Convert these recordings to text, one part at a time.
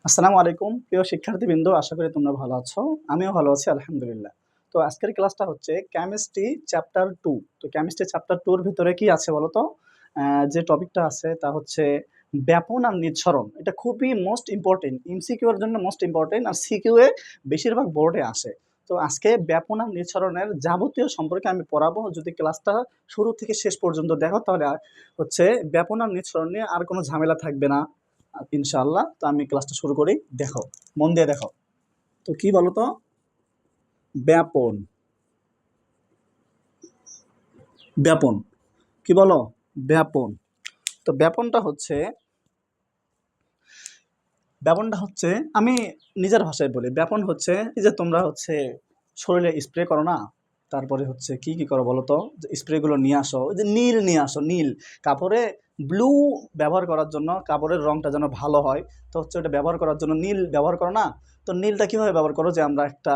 আসসালামু আলাইকুম প্রিয় শিক্ষার্থীবৃন্দ, আশা করি তোমরা ভালো আছো। আমিও ভালো আছি আলহামদুলিল্লাহ। তো আজকের ক্লাসটা হচ্ছে কেমিস্ট্রি চ্যাপ্টার 2। তো কেমিস্ট্রি চ্যাপ্টার 2 এর ভিতরে কি আছে বলো তো? যে টপিকটা আছে তা হচ্ছে ব্যাপন আর নিঃসরণ। এটা খুবই মোস্ট ইম্পোর্টেন্ট। এমসিকিউ এর জন্য মোস্ট ইম্পোর্টেন্ট আর সিকিউ এ বেশিরভাগ বোর্ডে আসে। তো আজকে ব্যাপন আর নিঃসরণের যাবতীয় সম্পর্কে আমি পড়াবো। যদি ক্লাসটা শুরু থেকে শেষ পর্যন্ত দেখো তাহলে হচ্ছে ব্যাপন আর নিঃসরণ নিয়ে আর কোনো ঝামেলা থাকবে না ইনশাআল্লাহ। তো আমি ক্লাসটা শুরু করি, দেখো, মন দিয়ে দেখো। তো কি বলতো? ব্যাপন, ব্যাপন কি বলো? ব্যাপন। তো ব্যাপনটা হচ্ছে আমি নিজের ভাষায় বলি। ব্যাপন হচ্ছে এই যে তোমরা হচ্ছে শরীরে স্প্রে করো না, তারপরে হচ্ছে কি কি করো বলো তো? যে স্প্রেগুলো নিয়ে আসো, ওই যে নীল নিয়ে আসো, নীল কাপড়ে ব্লু ব্যবহার করার জন্য, কাপড়ের রংটা যেন ভালো হয়। তো হচ্ছে ওটা ব্যবহার করার জন্য নীল ব্যবহার করো না? তো নীলটা কিভাবে ব্যবহার করো? যে আমরা একটা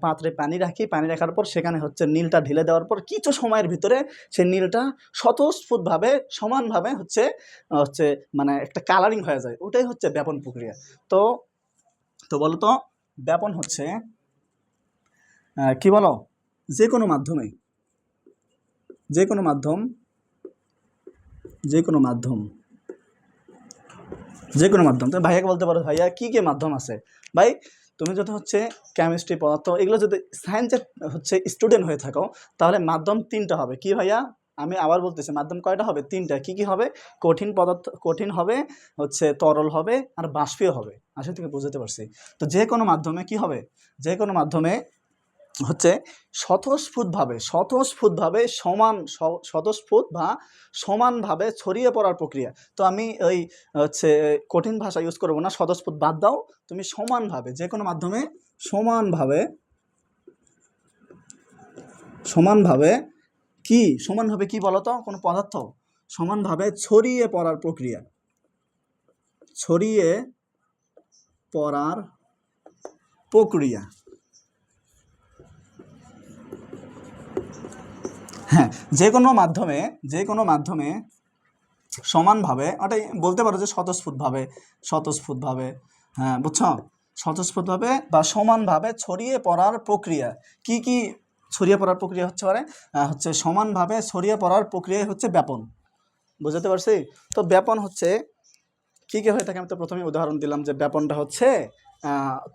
পাত্রে পানি রাখি, পানি রাখার পর সেখানে হচ্ছে নীলটা ঢেলে দেওয়ার পর কিছু সময়ের ভিতরে সেই নীলটা স্বতঃস্ফূর্তভাবে সমানভাবে হচ্ছে হচ্ছে মানে একটা কালারিং হয়ে যায়। ওটাই হচ্ছে ব্যাপন প্রক্রিয়া। তো তো বলো তো, ব্যাপন হচ্ছে কি বলো? যে কোনো মাধ্যমে, যে কোনো মাধ্যম, যে কোনো মাধ্যম, যে কোনো মাধ্যম। তুমি ভাইয়াকে বলতে পারো, ভাইয়া কি কি মাধ্যম আছে? ভাই, তুমি যদি হচ্ছে কেমিস্ট্রি পদার্থ এগুলো যদি সায়েন্সের হচ্ছে স্টুডেন্ট হয়ে থাকো, তাহলে মাধ্যম তিনটা হবে। কি ভাইয়া? আমি আবার বলতেছি, মাধ্যম কয়টা হবে? তিনটা। কি কি হবে? কঠিন পদার্থ, কঠিন হবে, হচ্ছে তরল হবে, আর বাষ্পীয় হবে। আশা থেকে বুঝতে পারছি। তো যে কোনো মাধ্যমে কি হবে? যে কোনো মাধ্যমে হচ্ছে স্বতঃস্ফূর্তভাবে স্বতঃস্ফূর্ত বা সমানভাবে ছড়িয়ে পড়ার প্রক্রিয়া। তো আমি ওই হচ্ছে কঠিন ভাষা ইউজ করবো না, স্বতঃস্ফূর্ত বাদ দাও। তুমি সমানভাবে, যে কোনো মাধ্যমে সমানভাবে, সমানভাবে কি, সমানভাবে কি বলতো? কোনো পদার্থ সমানভাবে ছড়িয়ে পড়ার প্রক্রিয়া, ছড়িয়ে পড়ার প্রক্রিয়া। হ্যাঁ, যে কোনো মাধ্যমে, যে কোনো মাধ্যমে সমানভাবে, ওটাই বলতে পারো যে স্বতঃস্ফূর্তভাবে, স্বতঃস্ফূর্তভাবে, হ্যাঁ বুঝছো? স্বতঃস্ফূর্তভাবে বা সমানভাবে ছড়িয়ে পড়ার প্রক্রিয়া। কি কি ছড়িয়ে পড়ার প্রক্রিয়া হচ্ছে পারে? হচ্ছে সমানভাবে ছড়িয়ে পড়ার প্রক্রিয়াই হচ্ছে ব্যাপন। বুঝতে পারছি? তো ব্যাপন হচ্ছে কী কী হয়ে থাকে? আমি তো প্রথমেই উদাহরণ দিলাম যে ব্যাপনটা হচ্ছে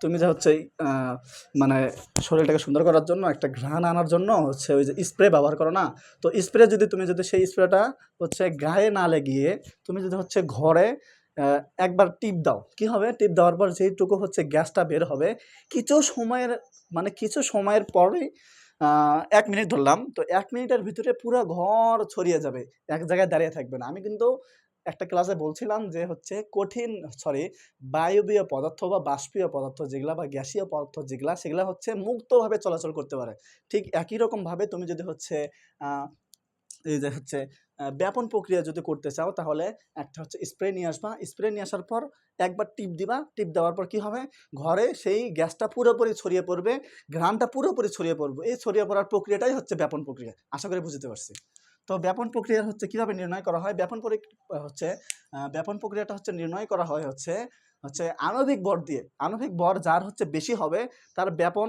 তুমি যে হচ্ছে মানে শরীরটাকে সুন্দর করার জন্য, একটা ঘ্রাণ আনার জন্য হচ্ছে ওই যে স্প্রে ব্যবহার করো না? তো স্প্রে যদি তুমি যদি সেই স্প্রেটা হচ্ছে গায়ে না লেগিয়ে তুমি যদি হচ্ছে ঘরে একবার টিপ দাও, কি হবে? টিপ দেওয়ার পর যেইটুকু হচ্ছে গ্যাসটা বের হবে, কিছু সময়ের কিছু সময়ের পরেই ১ মিনিট ধরলাম, তো ১ মিনিটের ভিতরে পুরো ঘর ছড়িয়ে যাবে, এক জায়গায় দাঁড়িয়ে থাকবে না। আমি কিন্তু একটা ক্লাসে বলছিলাম যে হচ্ছে বায়বীয় পদার্থ বা বাষ্পীয় পদার্থ যেগুলা বা গ্যাসীয় পদার্থ যেগুলা, সেগুলা হচ্ছে মুক্তভাবে চলাচল করতে পারে। ঠিক একই রকমভাবে তুমি যদি হচ্ছে এই যে হচ্ছে ব্যাপন প্রক্রিয়া যদি করতে চাও, তাহলে একটা হচ্ছে স্প্রে নিয়ে আসবা। স্প্রে নিয়ে আসার পর একবার টিপ দিবা। টিপ দেওয়ার পর কি হবে? ঘরে সেই গ্যাসটা পুরোপুরি ছড়িয়ে পড়বে, ঘ্রাণটা পুরোপুরি ছড়িয়ে পড়বে। এই ছড়িয়ে পড়ার প্রক্রিয়াটাই হচ্ছে ব্যাপন প্রক্রিয়া। আশা করি বুঝতে পারছি। তো ব্যাপন প্রক্রিয়া হচ্ছে কিভাবে নির্ণয় করা হয়? ব্যাপন প্রক্রিয়াটা হচ্ছে নির্ণয় করা হয় হচ্ছে হচ্ছে আণবিক ভর দিয়ে। আণবিক ভর যার হচ্ছে বেশি হবে, তার ব্যাপন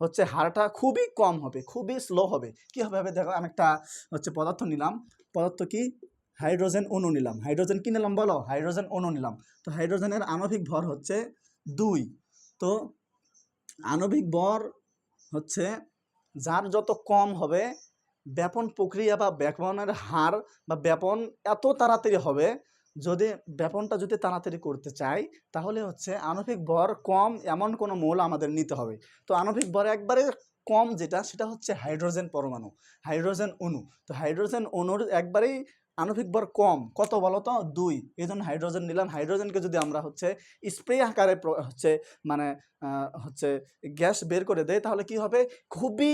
হচ্ছে হারটা খুবই কম হবে, খুবই স্লো হবে। কি হবে? দেখো, আমি একটা হচ্ছে পদার্থ নিলাম। পদার্থ কি? হাইড্রোজেন অণু নিলাম। হাইড্রোজেন কি নিলাম বলো? হাইড্রোজেন অণু নিলাম। তো হাইড্রোজেনের আণবিক ভর হচ্ছে 2। তো আণবিক ভর হচ্ছে যার যত কম হবে, ব্যাপন প্রক্রিয়া বা ব্যাপনের হার বা ব্যাপন এত তাড়াতাড়ি হবে। যদি ব্যাপনটা যদি তাড়াতাড়ি করতে চাই, তাহলে হচ্ছে আণবিক ভর কম এমন কোনো মৌল আমাদের নিতে হবে। তো আণবিক ভর একবারে কম যেটা, সেটা হচ্ছে হাইড্রোজেন পরমাণু, হাইড্রোজেন অণু। তো হাইড্রোজেন অণুর একবারেই আণবিক ভর কম, কত বলো তো? 2। এই জন্য হাইড্রোজেন নিলাম। হাইড্রোজেনকে যদি আমরা হচ্ছে স্প্রে আকারে হচ্ছে মানে হচ্ছে গ্যাস বের করে দেয়, তাহলে কি হবে? খুবই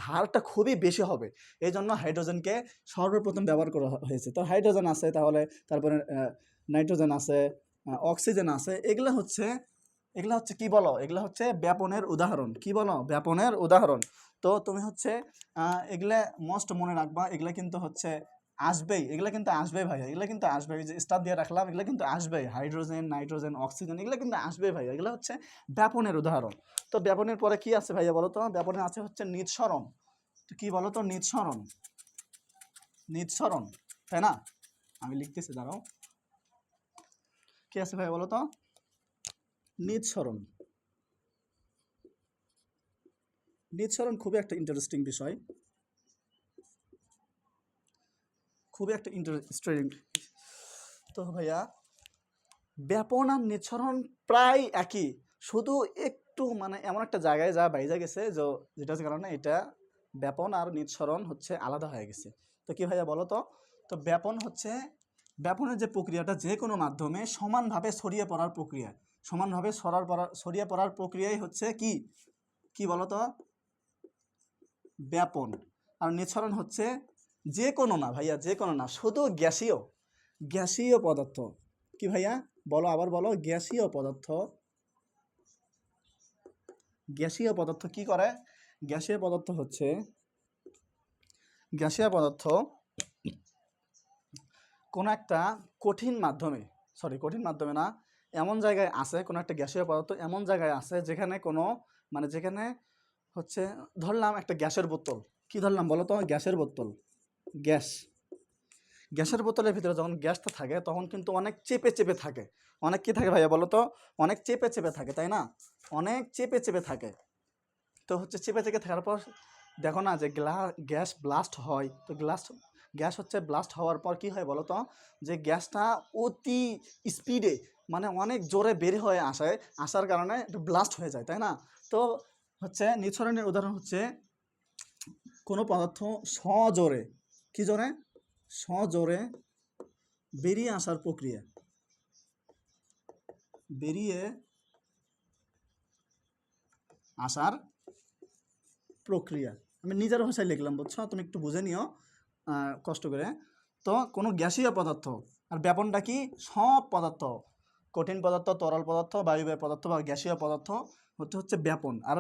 হারটা খুবই বেশি হবে। এই জন্য হাইড্রোজেনকে সর্বপ্রথম ব্যবহার করা হয়েছে। তো হাইড্রোজেন আছে, তাহলে তারপরে নাইট্রোজেন আছে, অক্সিজেন আছে। এগুলা হচ্ছে কি বলো? এগুলা হচ্ছে ব্যাপনের উদাহরণ। কি বলো? ব্যাপনের উদাহরণ। তো তুমি হচ্ছে এগুলা মোস্ট মনে রাখবা। এগুলা কিন্তু হচ্ছে আসবেই, এগুলো কিন্তু আসবেই ভাইয়া, এগুলো কিন্তু আসবে। এই যে স্টার দিয়ে রাখলাম, এগুলো কিন্তু আসবেই। হাইড্রোজেন, নাইট্রোজেন, অক্সিজেন, এগুলো কিন্তু আসবেই ভাইয়া। এগুলো হচ্ছে ব্যাপনের উদাহরণ। তো ব্যাপনের পরে কি আছে ভাইয়া বলো তো? ব্যাপনে আছে হচ্ছে নিঃসরণ। তো কি বলো তো? নিঃসরণ, নিঃসরণ, তাই না? আমি লিখতেছি, দাঁড়াও। কি আছে ভাইয়া বলো তো? নিঃসরণ। নিঃসরণ খুবই একটা ইন্টারেস্টিং বিষয়, খুবই একটা ইন্টারেস্টিং। তো ভাইয়া ব্যাপন আর নিঃসরণ প্রায় একই, শুধু একটু মানে এমন একটা জায়গায় যা বাইজা গেছে, যেটার কারণে এটা ব্যাপন আর নিঃসরণ হচ্ছে আলাদা হয়ে গেছে। তো কি ভাইয়া বলো তো? তো ব্যাপন হচ্ছে, ব্যাপনের যে প্রক্রিয়াটা যে কোনো মাধ্যমে সমানভাবে ছড়িয়ে পড়ার প্রক্রিয়া, সমানভাবে ছড়িয়ে পড়ার প্রক্রিয়াই হচ্ছে কি, কি বলো তো? ব্যাপন। আর নিঃসরণ হচ্ছে যে কোনো না ভাইয়া, যে কোনো না, শুধু গ্যাসীয়, গ্যাসীয় পদার্থ। কি ভাইয়া বলো, আবার বলো। গ্যাসীয় পদার্থ, গ্যাসীয় পদার্থ কি করে? গ্যাসীয় পদার্থ হচ্ছে, গ্যাসীয় পদার্থ কোনো একটা কঠিন মাধ্যমে, কঠিন মাধ্যমে না, এমন জায়গায় আছে, কোনো একটা গ্যাসীয় পদার্থ এমন জায়গায় আছে যেখানে কোনো, মানে যেখানে হচ্ছে, ধরলাম একটা গ্যাসের বোতল। কি ধরলাম বলো তো? গ্যাসের বোতল, গ্যাস। গ্যাসের বোতলের ভিতরে যখন গ্যাসটা থাকে তখন কিন্তু অনেক চেপে চেপে থাকে। অনেক কি থাকে ভাইয়া বলো তো? অনেক চেপে চেপে থাকে, তাই না? অনেক চেপে চেপে থাকে। তো হচ্ছে চেপে চেপে থাকার পর দেখো না যে গ্যাস ব্লাস্ট হয়। তো গ্যাস হচ্ছে ব্লাস্ট হওয়ার পর কি হয় বলো তো? যে গ্যাসটা অতি স্পিডে, মানে অনেক জোরে বের হয়ে আসার কারণে ব্লাস্ট হয়ে যায়, তাই না? তো হচ্ছে নিঃসরণের উদাহরণ হচ্ছে কোনো পদার্থ সজোরে, কি জোরে? সজোরে বেরিয়ে আসার প্রক্রিয়া, বেরিয়ে আসার প্রক্রিয়া। আমি নিজের ভাষায় লিখলাম, বুঝছো? তুমি একটু বুঝে নিও কষ্ট করে। তো কোনো গ্যাসীয় পদার্থ, আর ব্যাপনটা কি? সব পদার্থ, কঠিন পদার্থ, তরল পদার্থ, বায়ুময় পদার্থ বা গ্যাসীয় পদার্থ হচ্ছে ব্যাপন। আর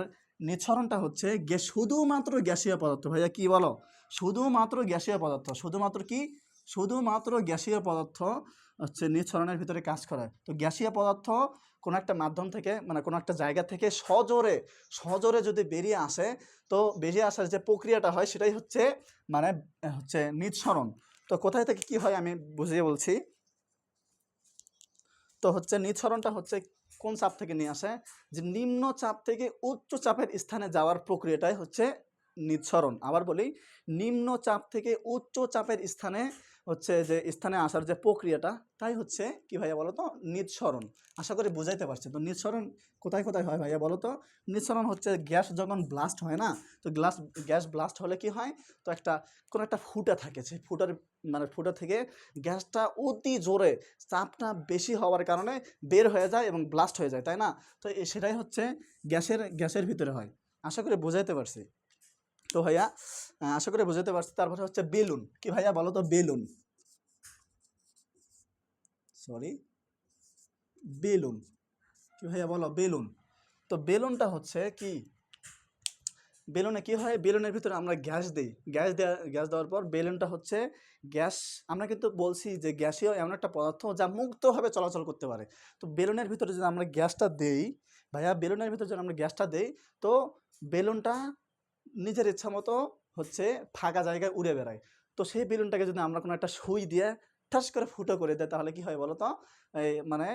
নিঃসরণটা হচ্ছে শুধুমাত্র গ্যাসীয় পদার্থ। ভাইয়া কি বলো? শুধুমাত্র গ্যাসীয় পদার্থ, শুধুমাত্র কি? শুধুমাত্র গ্যাসীয় পদার্থ হচ্ছে নিঃসরণের ভিতরে কাজ করে। তো গ্যাসীয় পদার্থ কোনো একটা মাধ্যম থেকে, মানে কোনো একটা জায়গা থেকে সজোরে, সজোরে যদি বেরিয়ে আসে, তো বেরিয়ে আসার যে প্রক্রিয়াটা হয় সেটাই হচ্ছে মানে হচ্ছে নিঃসরণ। তো কোথায় থেকে কি হয় আমি বুঝিয়ে বলছি। তো হচ্ছে নিঃসরণটা হচ্ছে কোন চাপ থেকে নিয়ে আসে? যে নিম্ন চাপ থেকে উচ্চ চাপের স্থানে যাওয়ার প্রক্রিয়াটাই হচ্ছে নিঃসরণ। আবার বলি, নিম্ন চাপ থেকে উচ্চ চাপের স্থানে হচ্ছে যে স্থানে আসার যে প্রক্রিয়াটা, তাই হচ্ছে কি ভাইয়া বলো তো? নিঃসরণ। আশা করি বুঝাইতে পারছি। তো নিঃসরণ কোথায় কোথায় হয় ভাইয়া বলো তো? নিঃসরণ হচ্ছে গ্যাস যখন ব্লাস্ট হয় না, তো গ্যাস ব্লাস্ট হলে কি হয়? তো কোনো একটা ফুটা থাকে, সেই ফুটা থেকে গ্যাসটা অতি জোরে, চাপটা বেশি হওয়ার কারণে বের হয়ে যায় এবং ব্লাস্ট হয়ে যায়, তাই না? তো সেটাই হচ্ছে গ্যাসের ভিতরে হয়। আশা করি বুঝাইতে পারছি। তো ভাইয়া আশা করি বুঝাতে পারছি। তারপরে হচ্ছে বেলুন। কি ভাইয়া বলো তো? Balloon, sorry, balloon. কি ভাইয়া বলো? বেলুন। তো বেলুনটা হচ্ছে কি? বেলুনে কি হয়? বেলুনের ভিতরে আমরা গ্যাস দিই, গ্যাস দেওয়ার পর বেলুনটা হচ্ছে গ্যাস। আমরা কিন্তু বলছি যে গ্যাসীয় এমন একটা পদার্থ যা মুক্তভাবে চলাচল করতে পারে। তো বেলুনের ভিতরে যদি আমরা গ্যাসটা দেই, ভাইয়া বেলুনের ভিতরে যদি আমরা গ্যাসটা দেই, তো বেলুনটা নিজের ইচ্ছা মতো হচ্ছে ফাঁকা জায়গায় উড়ে বেড়ায়। তো সেই বেলুনটাকে যদি আমরা কোনো একটা সুই দিয়ে ঠাস করে ফুটো করে দেয়, তাহলে কি হয় বলো তো? এই মানে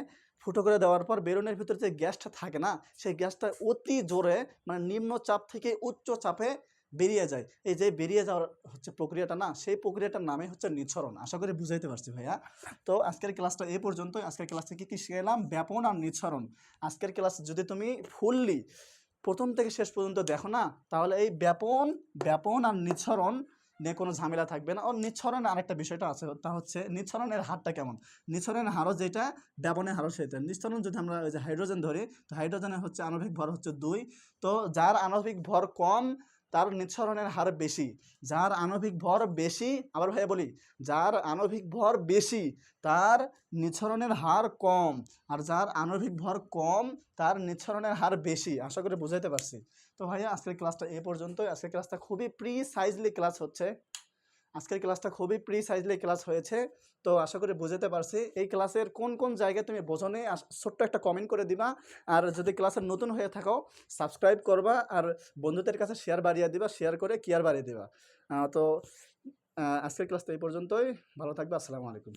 ফুটো করে দেওয়ার পর বেলুনের ভিতরে যে গ্যাসটা থাকে না, সেই গ্যাসটা অতি জোরে, মানে নিম্ন চাপ থেকে উচ্চ চাপে বেরিয়ে যায়। এই যে বেরিয়ে যাওয়ার হচ্ছে প্রক্রিয়াটা না, সেই প্রক্রিয়াটার নামে হচ্ছে নিঃসরণ। আশা করি বুঝাইতে পারছি ভাইয়া। তো আজকের ক্লাসটা এই পর্যন্তই। আজকের ক্লাসে কি কি শিখলাম? ব্যাপন আর নিঃসরণ। আজকের ক্লাস যদি তুমি ফুললি প্রথম থেকে শেষ পর্যন্ত দেখো না, তাহলে এই ব্যাপন আর নিঃসরণ নিয়ে কোনো ঝামেলা থাকবে না। ও নিঃসরণের আরেকটা বিষয়টা আছে, তা হচ্ছে নিঃসরণের হারটা কেমন। নিঃসরণের হারও যেটা, ব্যাপনের হারও সেটা। নিঃসরণ যদি আমরা ওই যে হাইড্রোজেন ধরি, তো হাইড্রোজেনের হচ্ছে আণবিক ভর হচ্ছে 2। তো যার আণবিক ভর কম তার নিঃসরণের হার বেশি। যার আণবিক ভর বেশি, আবার ভাইয়া বলি, যার আণবিক ভর বেশি তার নিঃসরণের হার কম, আর যার আণবিক ভর কম তার নিঃসরণের হার বেশি। আশা করি বুঝাইতে পারছি। তো ভাইয়া আজকের ক্লাসটা এ পর্যন্তই। আজকের ক্লাসটা খুবই প্রিসাইজলি ক্লাস হচ্ছে। আজকের ক্লাসটা খুবই প্রিসাইজলি ক্লাস হয়েছে। তো আশা করি বুঝাতে পারছি। এই ক্লাসের কোন, কোন জায়গায় তুমি বোঝো নাই ছোট্ট একটা কমেন্ট করে দিবা। আর যদি ক্লাসে নতুন হয়ে থাকো সাবস্ক্রাইব করবা আর বন্ধুদের কাছে শেয়ার বাড়িয়ে দিবা, শেয়ার করে কেয়ার বাড়িয়ে দিবা। তো আজকের ক্লাসটা এই পর্যন্তই। ভালো থাকবে। আসসালামু আলাইকুম।